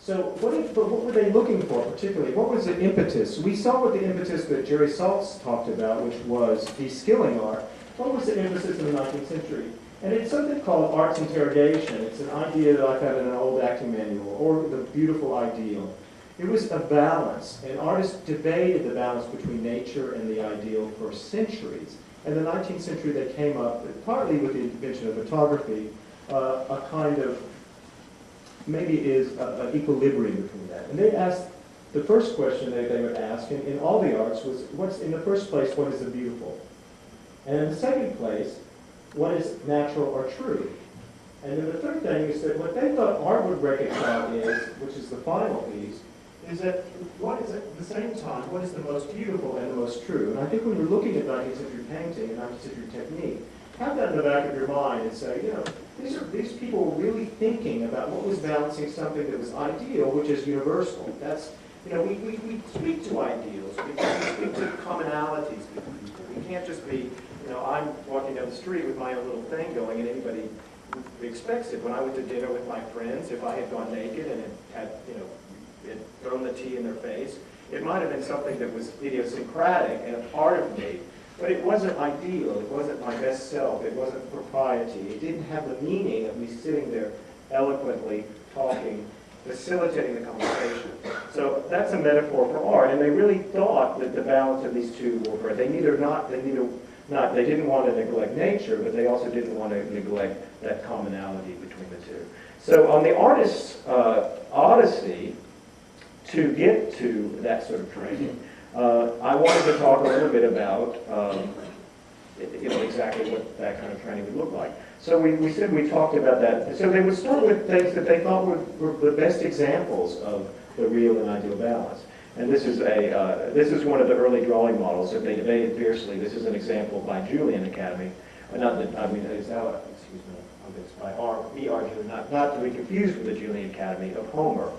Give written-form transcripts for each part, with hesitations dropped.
So what were they looking for particularly? What was the impetus? We saw what the impetus that Jerry Saltz talked about, which was de-skilling art. What was the emphasis in the 19th century? And it's something called art's interrogation. It's an idea that I found in an old acting manual, or the beautiful ideal. It was a balance, and artists debated the balance between nature and the ideal for centuries. In the 19th century, they came up, partly with the invention of photography, a kind of, maybe is an equilibrium between that. And they asked, the first question they would ask in all the arts was, what's, in the first place, what is the beautiful? And in the second place, what is natural or true? And then the third thing is that what they thought art would reconcile is, which is the final piece, is that what is at the same time, what is the most beautiful and the most true? And I think when you're looking at 19th century painting and 19th century technique, have that in the back of your mind and say, you know, these people were really thinking about what was balancing something that was ideal, which is universal. That's, you know, we speak to ideals, we speak to commonalities with people. We can't just be, you know, I'm walking down the street with my own little thing going and anybody expects it. When I went to dinner with my friends, if I had gone naked and had, you know, had thrown the tea in their face, it might have been something that was idiosyncratic and a part of me. But it wasn't ideal, it wasn't my best self, it wasn't propriety. It didn't have the meaning of me sitting there eloquently talking, facilitating the conversation. So that's a metaphor for art, and they really thought that the balance of these two were, they didn't want to neglect nature, but they also didn't want to neglect that commonality between the two. So on the artist's odyssey to get to that sort of training, I wanted to talk a little bit about exactly what that kind of training would look like. So we said we talked about that. So they would start with things that they thought were the best examples of the real and ideal balance. And this is one of the early drawing models that they debated fiercely. This is an example by Julian Academy. It's by E.R. Julian, not to be confused with the Julian Academy of Homer.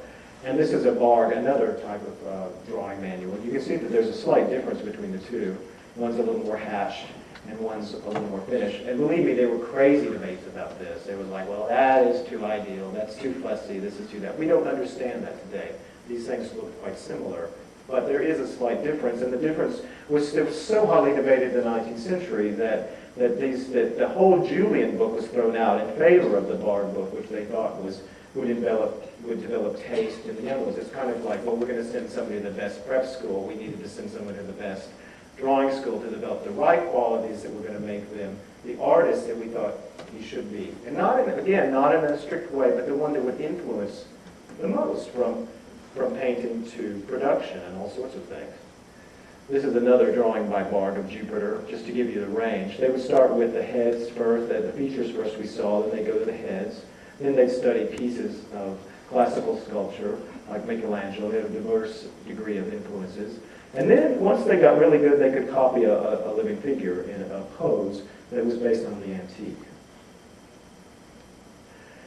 And this is a Barg, another type of drawing manual. You can see that there's a slight difference between the two. One's a little more hashed, and one's a little more finished. And believe me, there were crazy debates about this. They was like, well, that is too ideal, that's too fussy, this is too that. We don't understand that today. These things look quite similar. But there is a slight difference, and the difference was so hotly debated in the 19th century that the whole Julian book was thrown out in favor of the Barg book, which they thought would develop taste in the young ones. It's kind of like, well, we're going to send somebody to the best prep school. We needed to send someone to the best drawing school to develop the right qualities that were going to make them the artist that we thought he should be. And not in a strict way, but the one that would influence the most from painting to production and all sorts of things. This is another drawing by Barg of Jupiter, just to give you the range. They would start with the heads first, the features first we saw, then they go to the heads. Then they'd study pieces of classical sculpture, like Michelangelo. They had a diverse degree of influences. And then, once they got really good, they could copy a living figure in a pose that was based on the antique.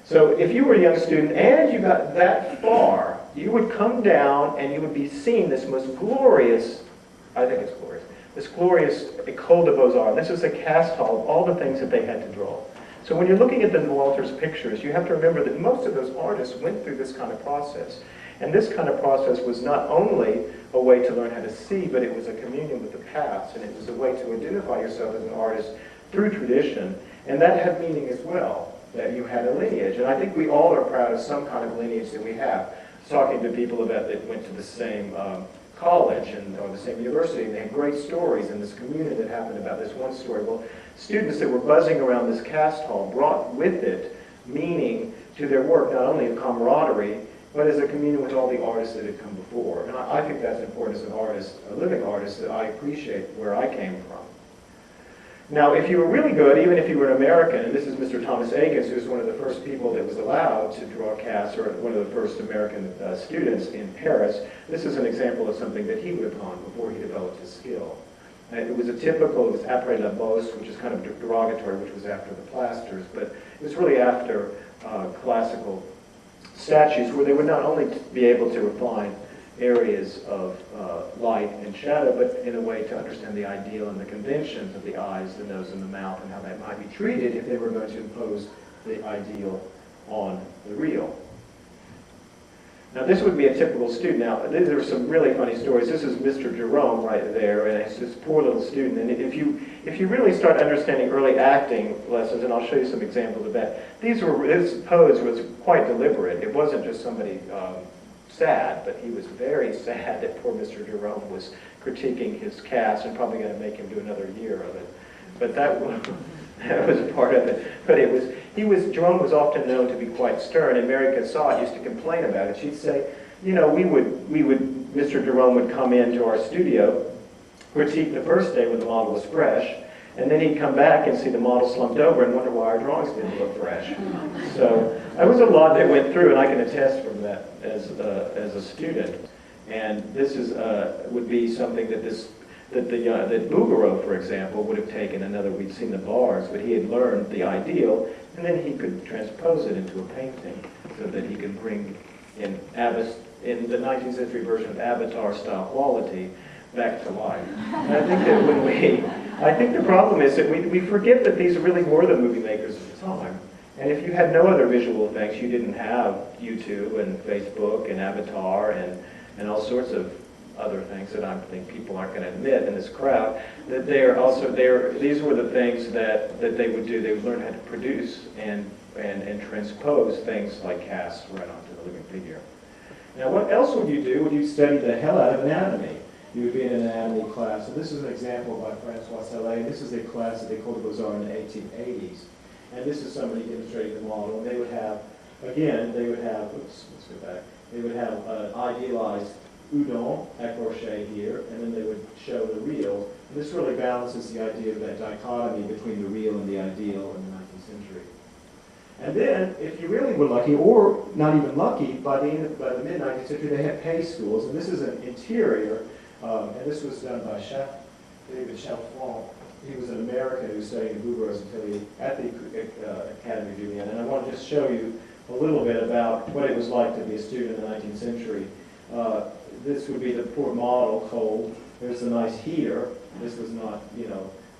So if you were a young student and you got that far, you would come down and you would be seeing this most glorious, I think it's glorious, this glorious École de Beaux-Arts. This is a cast hall of all the things that they had to draw. So when you're looking at the Walters pictures, you have to remember that most of those artists went through this kind of process. And this kind of process was not only a way to learn how to see, but it was a communion with the past, and it was a way to identify yourself as an artist through tradition. And that had meaning as well, that you had a lineage. And I think we all are proud of some kind of lineage that we have. Talking to people about that went to the same college or the same university, and they had great stories in this community that happened about this one story. Well, students that were buzzing around this cast hall brought with it meaning to their work, not only of camaraderie, but as a communion with all the artists that had come before. And I think that's important as an artist, a living artist, that I appreciate where I came from. Now, if you were really good, even if you were an American, and this is Mr. Thomas Eakins, who was one of the first people that was allowed to draw casts, or one of the first American students in Paris, this is an example of something that he would have gone before he developed his skill. And it was it was après la bosse, which is kind of derogatory, which was after the plasters, but it was really after classical statues, where they would not only be able to refine areas of light and shadow, but in a way to understand the ideal and the conventions of the eyes, the nose, and the mouth, and how that might be treated if they were going to impose the ideal on the real. Now this would be a typical student. Now there are some really funny stories. This is Mr. Jerome right there, and it's this poor little student. And if you really start understanding early acting lessons, and I'll show you some examples of that, this pose was quite deliberate. It wasn't just somebody sad, but he was very sad that poor Mr. Jerome was critiquing his cast and probably going to make him do another year of it. But that was a part of it. But Jerome was often known to be quite stern, and Mary Cassatt used to complain about it. She'd say, you know, Mr. Jerome would come into our studio, critique the first day when the model was fresh, and then he'd come back and see the model slumped over and wonder why our drawings didn't look fresh. So there was a lot that went through, and I can attest from that as a student. And this would be something that Bouguereau, for example, would have taken. We'd seen the bars, but he had learned the ideal, and then he could transpose it into a painting so that he could bring in the 19th century version of Avatar-style quality back to life. And I think that I think the problem is that we forget that these really were the movie makers of the time. And if you had no other visual effects, you didn't have YouTube and Facebook and Avatar and all sorts of other things that I think people aren't going to admit in this crowd, that these were the things that they would do. They would learn how to produce and transpose things like casts right onto the living figure. Now, what else would you do? Would you study the hell out of anatomy? You would be in an anatomy class. So this is an example by Francois Salé. This is a class that they called the Beaux-Arts in the 1880s. And this is somebody demonstrating the model. And they would have, oops, let's go back. They would have idealized udon at crochet here, and then they would show the real. And this really balances the idea of that dichotomy between the real and the ideal in the 19th century. And then, if you really were lucky, or not even lucky, by the mid-19th century, they had pay schools. And this is an interior, and this was done by David Chalfant. He was an American who studied in Bouguereau's atelier at the Academy of Julian. And I want to just show you a little bit about what it was like to be a student in the 19th century. This would be the poor model, cold. There's a nice heater. This was not,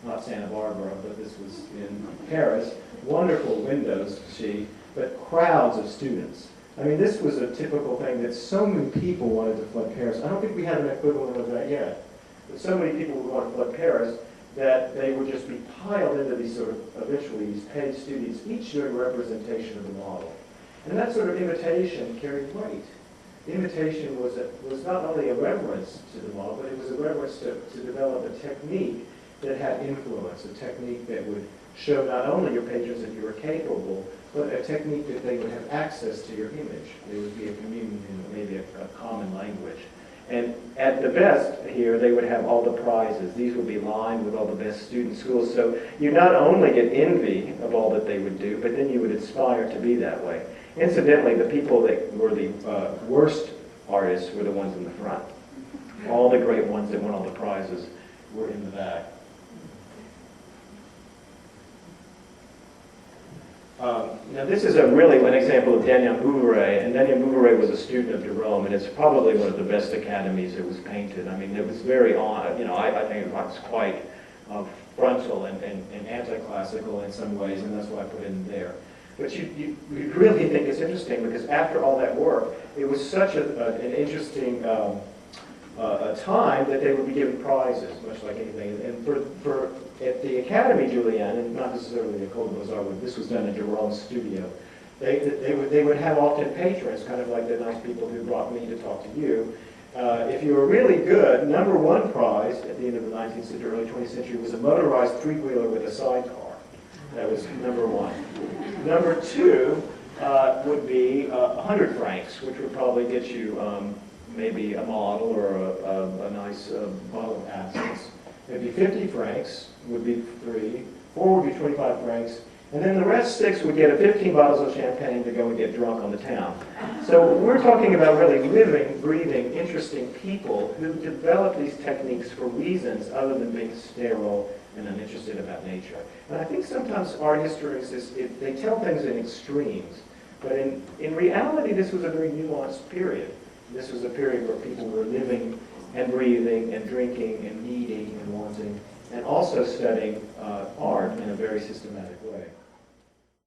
not Santa Barbara, but this was in Paris. Wonderful windows to see, but crowds of students. I mean, this was a typical thing that so many people wanted to flood Paris. I don't think we have an equivalent of that yet. But so many people would want to flood Paris that they would just be piled into these eventually these paid studios, each doing representation of the model. And that sort of imitation carried weight. Imitation was not only a reverence to the model, but it was a reverence to develop a technique that had influence, a technique that would show not only your patrons that you were capable, but a technique that they would have access to your image. There would be a communion in maybe a common language. And at the best here, they would have all the prizes. These would be lined with all the best student schools. So you not only get envy of all that they would do, but then you would aspire to be that way. Incidentally, the people that were the worst artists were the ones in the front. All the great ones that won all the prizes were in the back. Now this is an example of Daniel Bouveret, and Daniel Bouveret was a student of Jerome, and it's probably one of the best academies that was painted. I mean, it was very I think it was quite frontal and anti-classical in some ways, and that's why I put it in there. But you really think it's interesting because after all that work, it was such an interesting a time that they would be given prizes, much like anything. And at the Academy Julian, and not necessarily the École des Beaux-Arts, this was done in Jerome's studio, they would have often patrons, kind of like the nice people who brought me to talk to you. If you were really good, #1 prize at the end of the 19th century, early 20th century was a motorized three-wheeler with a sidecar. That was #1. #2 would be 100 francs, which would probably get you maybe a model or a nice bottle of absinthe. Maybe 50 francs would be 3, 4 would be 25 francs, and then the rest 6 would get 15 bottles of champagne to go and get drunk on the town. So we're talking about really living, breathing, interesting people who develop these techniques for reasons other than being sterile and uninterested about nature. And I think sometimes art historians, they tell things in extremes, but in reality this was a very nuanced period. This was a period where people were living and breathing and drinking and needing and wanting, and also studying art in a very systematic way.